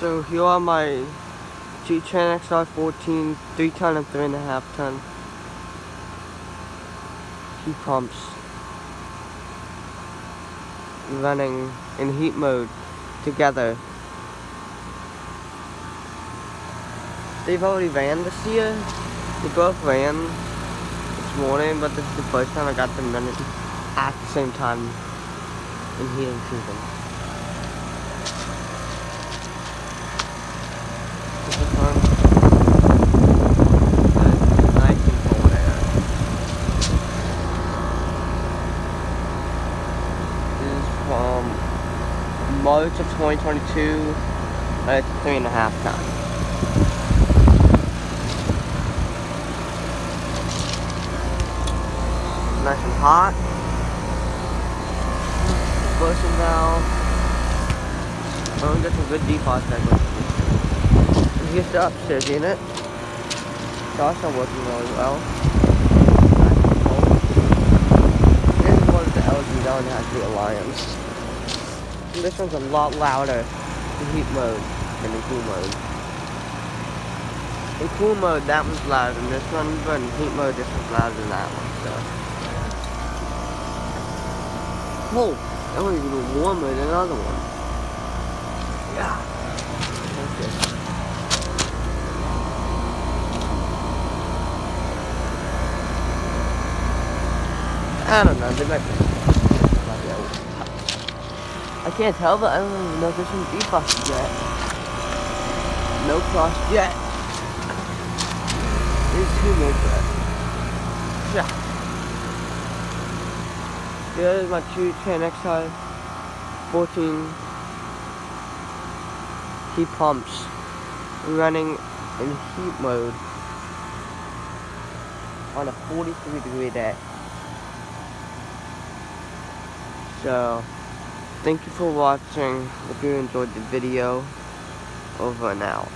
So here are my two Trane XR14 3-ton and 3.5-ton heat pumps running in heat mode together. They've already ran this year. They both ran this morning, but this is the first time I got them running at the same time in heating season. This is fun. It's nice and cold air. This is from March of 2022, and it's 3.5 tons. Nice and hot. Flushing valve. Got some good defrost technique. Here's the upstairs unit. It's also working really well. Nice and cold. This is one of the LG that has the Alliance. And this one's a lot louder in heat mode than in cool mode. In cool mode, that one's louder than this one, but in heat mode, this one's louder than that one. So. Oh, that one's even warmer than the other one. Yeah. Okay. I don't know, they might be. I can't tell, but I don't even know if there's some defrost yet. No frost yet. There's 2 more yet. Yeah. Here's my two Trane XR14 heat pumps running in heat mode on a 43-degree day. So, thank you for watching. If you enjoyed the video, over and out.